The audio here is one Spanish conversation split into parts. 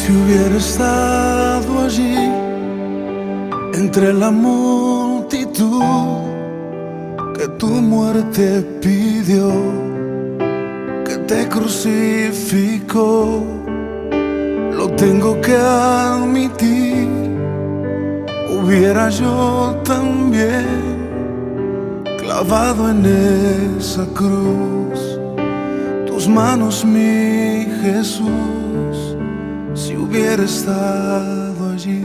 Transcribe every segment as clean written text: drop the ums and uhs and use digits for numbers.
Si hubiera estado allí entre la multitud que tu muerte pidió, que te crucificó, lo tengo que admitir, hubiera yo también clavado en esa cruz tus manos, mi Jesús, si hubiera estado allí.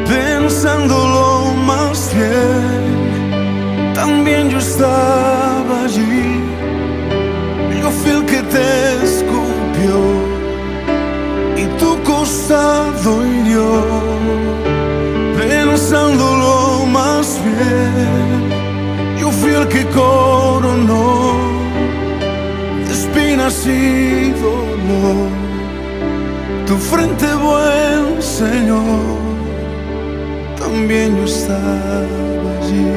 Pensándolo más bien, también yo estaba allí. Yo fui el que te escupió y tu costado hirió. Pensándolo más bien, yo fui el que coronó de espinas y dolor tu frente, buen Señor. También yo estaba allí.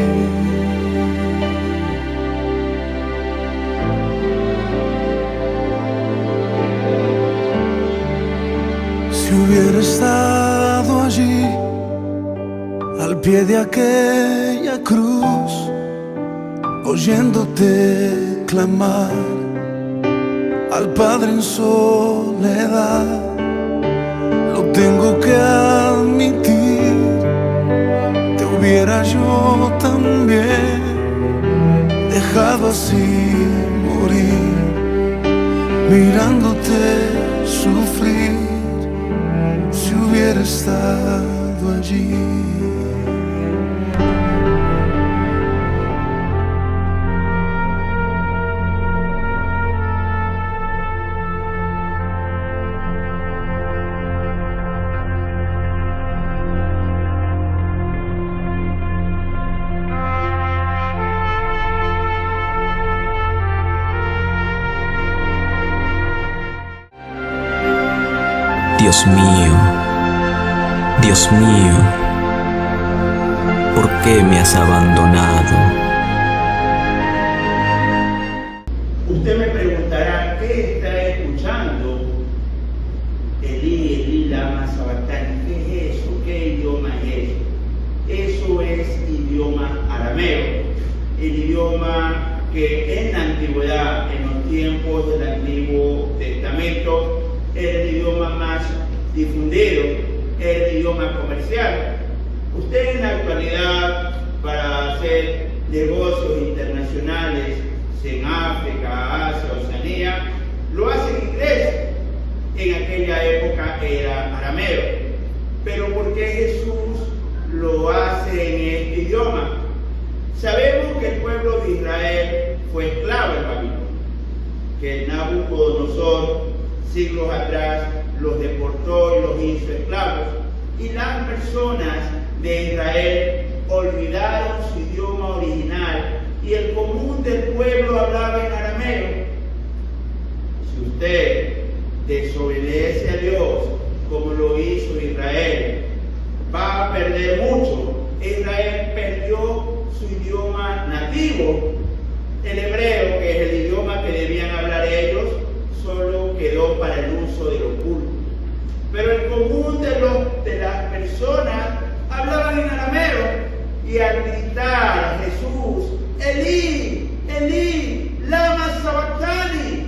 Si hubiera estado allí al pie de aquella cruz, oyéndote clamar al Padre en soledad, lo tengo que admitir, te hubiera yo también dejado así morir, mirándote sufrir, si hubiera estado allí. Dios mío, ¿por qué me has abandonado? Usted me preguntará, ¿qué está escuchando? Elí, Elí, lama sabactani. ¿Qué es eso? ¿Qué idioma es eso? Eso es idioma arameo, el idioma que en la antigüedad, en los tiempos del Antiguo Testamento, era el idioma más difundido, era el idioma comercial. Usted en la actualidad, para hacer negocios internacionales en África, Asia, Oceanía, lo hace en inglés. En aquella época era arameo. Pero ¿por qué Jesús lo hace en este idioma? Sabemos que el pueblo de Israel fue esclavo en Babilonia, que Nabucodonosor siglos atrás los deportó y los hizo esclavos, y las personas de Israel olvidaron su idioma original y el común del pueblo hablaba en arameo. Si usted desobedece a Dios como lo hizo Israel, va a perder mucho. Israel perdió su idioma nativo, el hebreo, que es el idioma que debían hablar ellos, solo quedó para el uso de los cultos. Pero el común de las personas hablaban en arameo, y al gritar a Jesús, Elí, Elí, lama sabactani,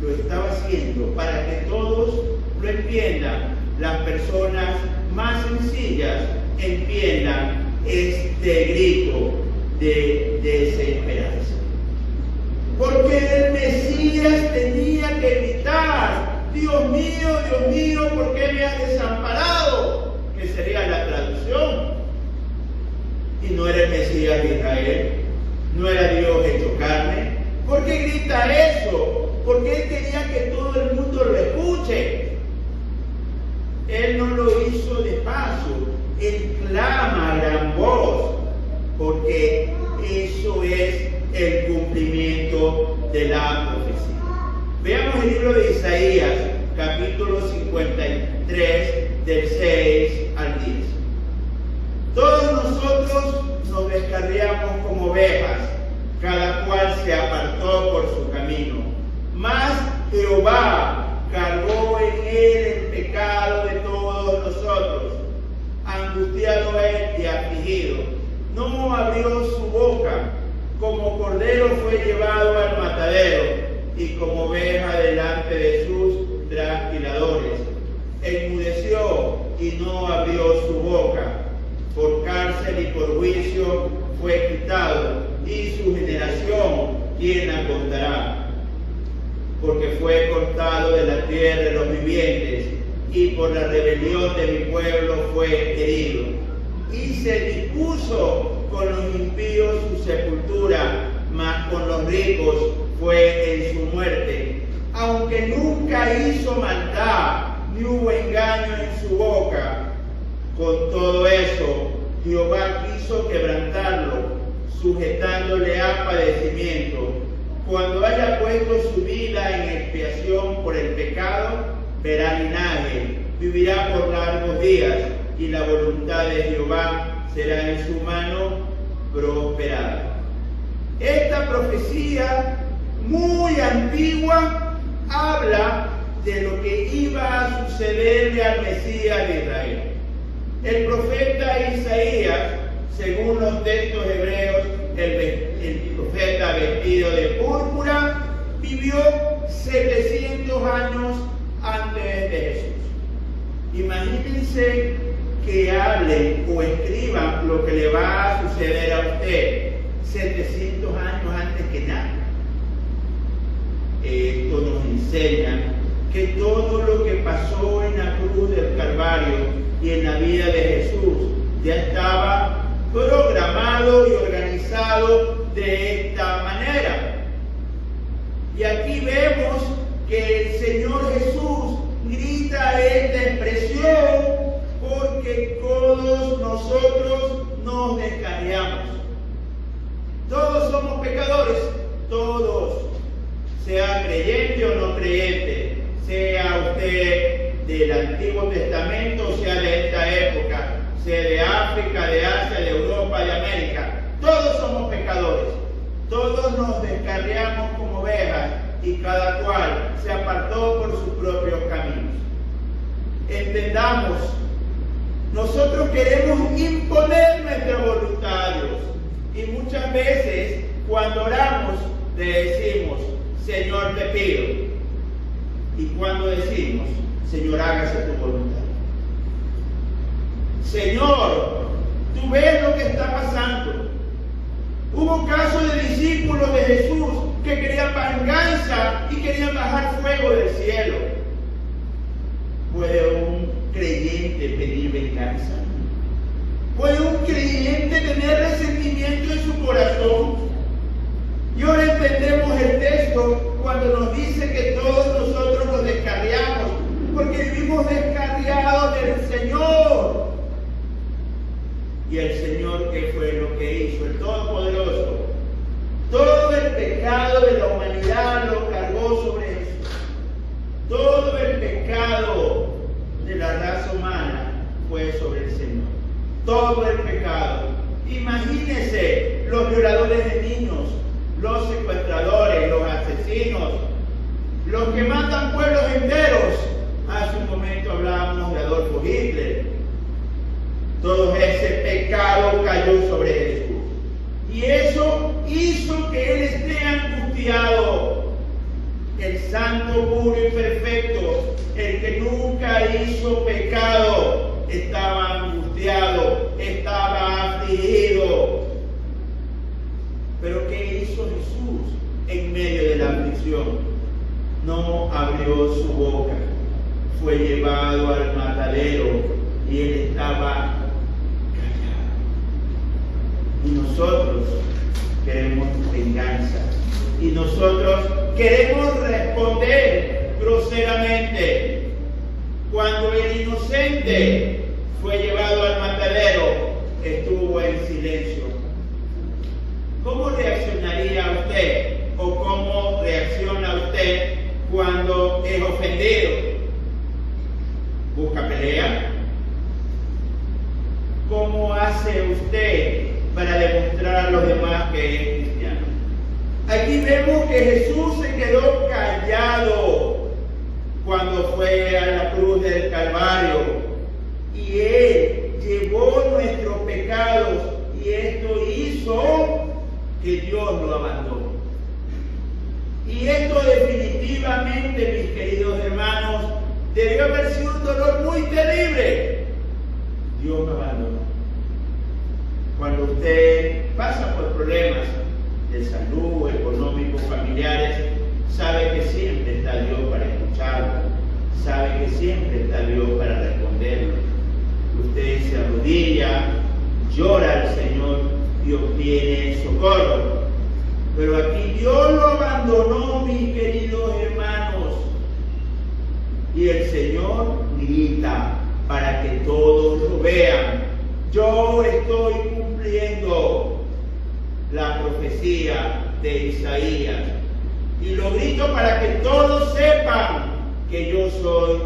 lo estaba haciendo para que todos lo entiendan. Las personas más sencillas entiendan este grito de desesperanza. Porque el Mesías tenía que gritar, Dios mío, ¿por qué me has desamparado? Que sería la traducción. Y no era el Mesías de Israel, no era Dios hecho carne. ¿Por qué grita eso? Porque él quería que todo el mundo lo escuche. Él no lo hizo de paso, él clama a gran voz, porque eso es el cumplimiento de la profecía. Veamos el libro de Isaías, capítulo 53, del 6 al 10. Todos nosotros nos descarriamos como ovejas, cada cual se apartó por su abrió su boca, como cordero fue llevado al matadero, y como oveja delante de sus trasquiladores. Enmudeció y no abrió su boca. Por cárcel y por juicio fue quitado, y su generación, ¿quién la contará? Porque fue cortado de la tierra de los vivientes, y por la rebelión de mi pueblo fue herido. Y se dispuso con los impíos su sepultura, mas con los ricos fue en su muerte. Aunque nunca hizo maldad, ni hubo engaño en su boca, con todo eso Jehová quiso quebrantarlo, sujetándole a padecimiento. Cuando haya puesto su vida en expiación por el pecado, verá linaje, vivirá por largos días, y la voluntad de Jehová será en su mano prosperada. Esta profecía muy antigua habla de lo que iba a sucederle al Mesías de Israel. El profeta Isaías, según los textos hebreos, el profeta vestido de púrpura, vivió 700 años antes de Jesús. Imagínense que hablen o escriban lo que le va a suceder a usted 700 años antes que nada. Esto nos enseña que todo lo que pasó en la cruz del Calvario y en la vida de Jesús ya estaba programado y organizado de esta manera. Y aquí vemos que el Señor Jesús grita esta expresión porque todos nosotros nos descarriamos. Todos somos pecadores, todos, sea creyente o no creyente, sea usted del Antiguo Testamento, sea de esta época, sea de África, de Asia, de Europa, de América, todos somos pecadores, todos nos descarriamos como ovejas y cada cual se apartó por sus propios caminos. Entendamos, nosotros queremos imponer nuestra voluntad a Dios y muchas veces cuando oramos le decimos, Señor te pido, y cuando decimos, Señor hágase tu voluntad. Señor, tú ves lo que está pasando. Hubo casos de discípulos de Jesús que querían venganza y querían bajar fuego del cielo. ¿Puede un creyente pedir venganza? ¿Puede un creyente tener resentimiento en su corazón? Y ahora entendemos el texto cuando nos dice que todos nosotros nos descarriamos, porque vivimos descarriados del Señor. Y el Señor, ¿qué fue lo que hizo? El Todopoderoso. Todo el pecado de la humanidad lo cargó sobre Jesús. Todo el pecado de la raza humana fue sobre el Señor. Todo el pecado. Imagínense los violadores de niños, los secuestradores, los asesinos, los que matan pueblos enteros. Hace un momento hablábamos de Adolfo Hitler. Todo ese pecado cayó sobre Jesús. Y eso hizo que Él esté angustiado. El santo, puro y perfecto, el que nunca hizo pecado, estaba angustiado, estaba afligido. Pero ¿qué hizo Jesús en medio de la aflicción? No abrió su boca. Fue llevado al matadero y Él estaba callado. Y nosotros queremos venganza. Y nosotros queremos responder groseramente. Cuando el inocente fue llevado al matadero, estuvo en silencio. ¿Cómo reaccionaría usted o cómo reacciona usted cuando es ofendido? ¿Busca pelea? ¿Cómo hace usted para demostrar a los demás que es cristiano? Aquí vemos que Jesús se quedó callado cuando fue a la cruz del Calvario y Él llevó nuestros pecados y esto hizo que Dios lo abandonó. Y esto definitivamente, mis queridos hermanos, debió haber sido un dolor muy terrible. Dios me abandonó. Cuando usted pasa por problemas de salud, económicos, familiares, sabe que siempre está Dios para escucharlo, sabe que siempre está Dios para responderlo. Usted se arrodilla, llora al Señor y obtiene socorro. Pero aquí Dios lo abandonó, mis queridos hermanos. Y el Señor grita para que todos lo vean. Yo estoy cumpliendo la profecía de Isaías. Y lo grito para que todos sepan que yo soy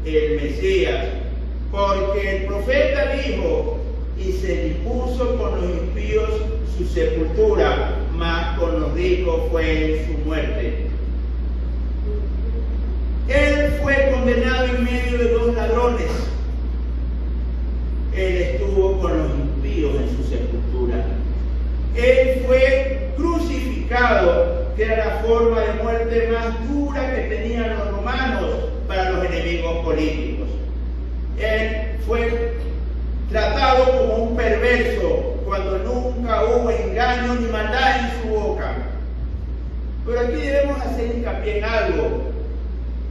el Mesías. Porque el profeta dijo, y se dispuso con los impíos su sepultura, mas con los ricos fue su muerte. Él fue condenado en medio de dos ladrones. Él estuvo con los impíos en su sepultura. Él fue crucificado, que era la forma de muerte más dura que tenían los romanos para los enemigos políticos. Él fue tratado como un perverso cuando nunca hubo engaño ni maldad en su boca. Pero aquí debemos hacer hincapié en algo,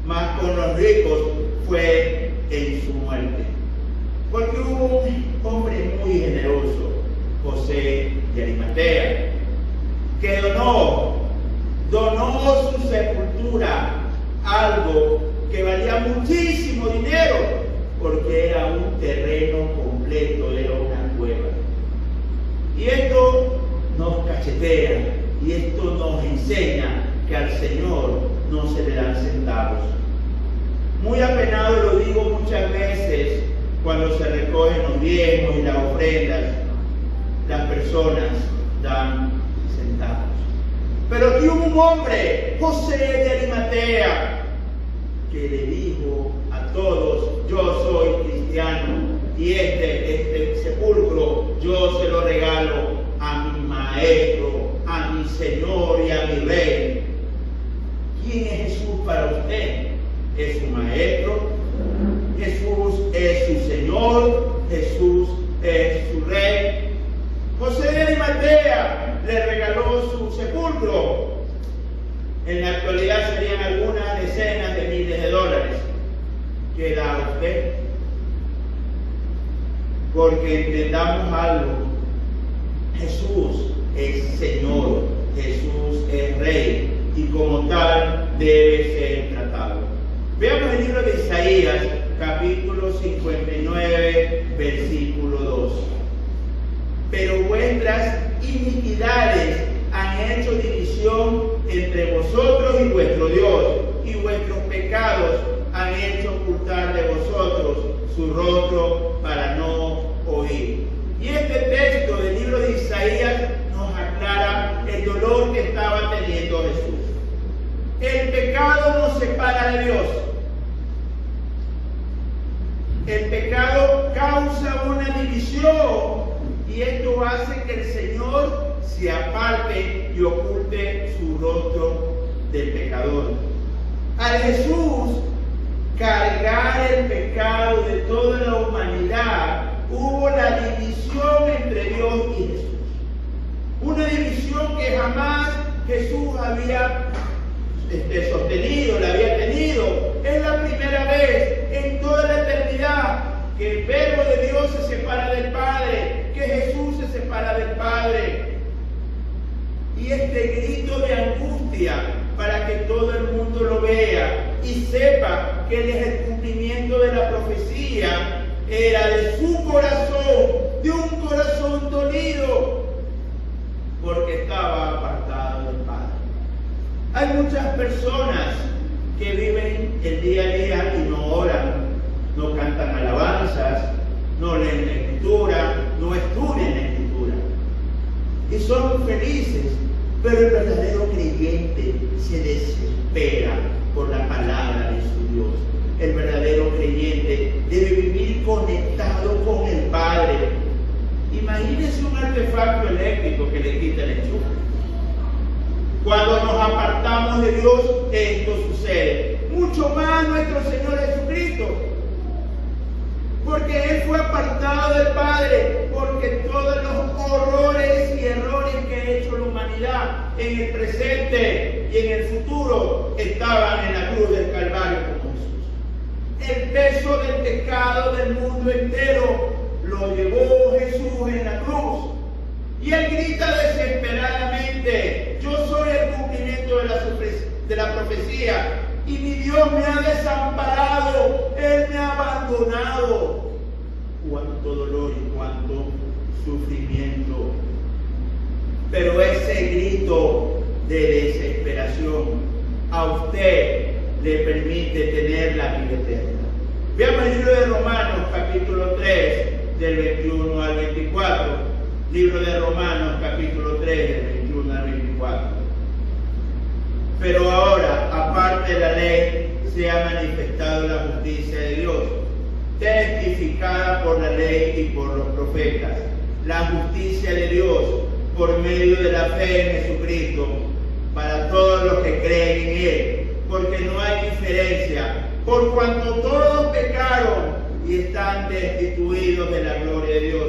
más con los ricos fue en su muerte. Porque hubo un hombre muy generoso, José de Arimatea, que donó su sepultura, algo que valía muchísimo dinero, porque era un terreno completo, era una cueva. Y esto nos cachetea, y esto nos enseña que al Señor no se le dan centavos. Muy apenado lo digo muchas veces cuando se recogen los diezmos y las ofrendas, las personas dan centavos. Pero aquí hubo un hombre, José de Arimatea, que le dijo a todos: yo soy cristiano y este sepulcro yo se lo regalo a mi maestro, a mi Señor y a mi Rey. ¿Quién es Jesús para usted? ¿Es su maestro? Jesús es su Señor, Jesús es su Rey. José de Arimatea le regaló su sepulcro. En la actualidad serían algunas decenas de miles de dólares. ¿Qué da usted? Porque entendamos algo: Jesús es Señor, Jesús es Rey, y como tal debe ser tratado. Veamos el libro de Isaías, capítulo 59, versículo 2. Pero vuestras iniquidades han hecho división entre vosotros y vuestro Dios, y vuestros pecados han hecho ocultar de vosotros su rostro para no oír. Y este texto del libro de Isaías nos aclara el dolor que estaba teniendo Jesús. El pecado nos separa de Dios. El pecado causa una división, y esto hace que el Señor se aparte y oculte su rostro del pecador. Al Jesús cargar el pecado de toda la humanidad, hubo la división entre Dios y Jesús. Una división que jamás Jesús había sostenido, la había tenido. Es la primera vez en toda la eternidad que el Verbo de Dios se separa del Padre, que Jesús se separa del Padre. Y este grito de angustia para que todo el mundo lo vea y sepa que Él es el cumplimiento de la profecía, era de su corazón, de un corazón dolido, porque estaba apartado del Padre. Hay muchas personas que viven el día a día y no oran, no cantan alabanzas, no leen la Escritura, no estudian la Escritura, y son felices. Pero el verdadero creyente se desespera por la palabra de su Dios. El verdadero creyente debe vivir conectado con el Padre. Imagínense un artefacto eléctrico que le quita el enchufe. Cuando nos apartamos de Dios, esto sucede. Mucho más nuestro Señor Jesucristo. Porque Él fue apartado del Padre, porque todos los horrores y errores que ha hecho la humanidad en el presente y en el futuro estaban en la cruz del Calvario con Jesús. El peso del pecado del mundo entero lo llevó Jesús en la cruz. Y Él grita desesperadamente: yo soy el cumplimiento de la profecía, y mi Dios me ha desamparado, Él me ha abandonado. Cuánto dolor y cuánto sufrimiento. Pero ese grito de desesperación a usted le permite tener la vida eterna. Veamos el libro de Romanos, capítulo 3, del 21 al 24. Libro de Romanos, capítulo 3, del 21 al 24. Pero ahora, aparte de la ley, se ha manifestado la justicia de Dios, testificada por la ley y por los profetas. La justicia de Dios por medio de la fe en Jesucristo, para todos los que creen en Él, porque no hay diferencia, por cuanto todos pecaron y están destituidos de la gloria de Dios,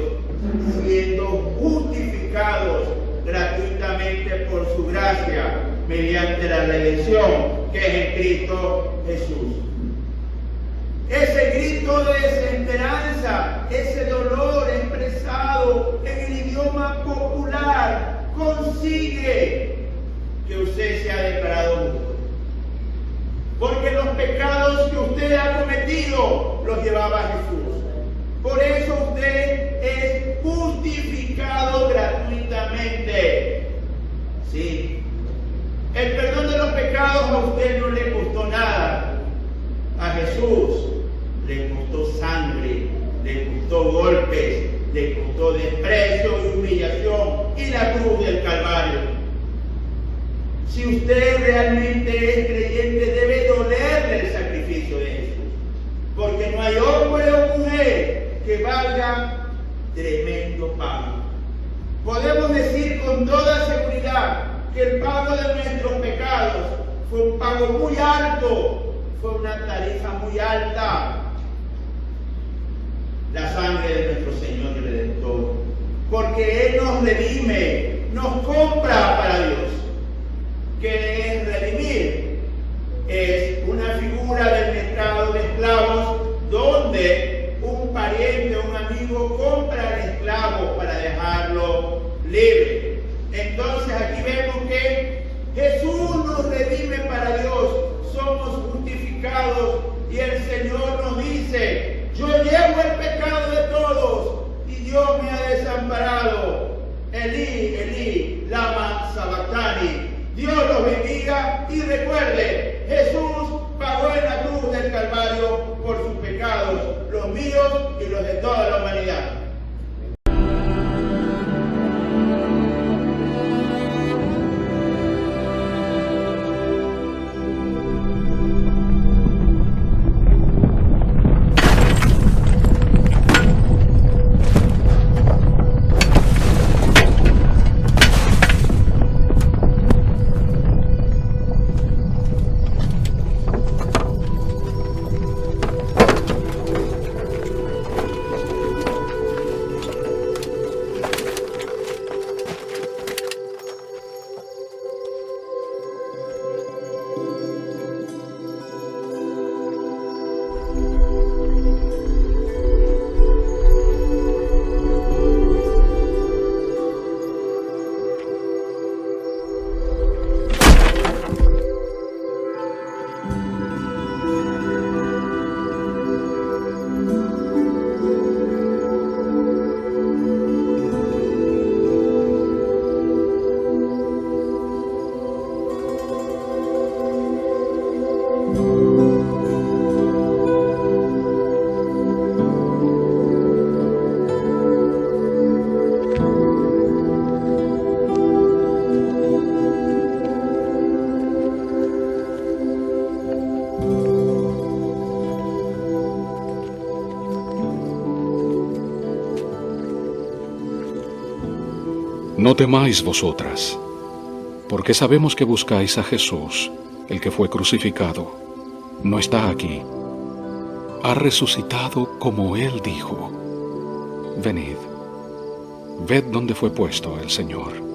siendo justificados gratuitamente por su gracia, mediante la redención que es en Cristo Jesús. Ese grito de desesperanza, ese dolor expresado en el idioma popular, consigue que usted sea declarado justo. Porque los pecados que usted ha cometido los llevaba Jesús. Por eso usted es justificado gratuitamente. Sí. El perdón de los pecados a usted no le costó nada. A Jesús le costó sangre, le costó golpes, le costó desprecio y humillación y la cruz del Calvario. Si usted realmente es creyente, debe dolerle el sacrificio de Jesús, porque no hay hombre o mujer que valga tremendo pago. Podemos decir con toda seguridad que el pago de nuestros pecados fue un pago muy alto, fue una tarifa muy alta. La sangre de nuestro Señor y Redentor, porque Él nos redime, nos compra para Dios. ¿Qué es redimir? Es una figura del mercado de esclavos donde un pariente o un amigo compra al esclavo para dejarlo libre. Entonces aquí vemos que Jesús nos redime para Dios, somos justificados y el Señor nos dice: yo llevo el pecado de todos y Dios me ha desamparado. Elí, Elí, lama sabactani. Dios los bendiga y recuerde, Jesús pagó en la cruz del Calvario por sus pecados, los míos y los de toda la humanidad. temáis vosotras, porque sabemos que buscáis a Jesús, el que fue crucificado. No está aquí. Ha resucitado como Él dijo. Venid, ved dónde fue puesto el Señor.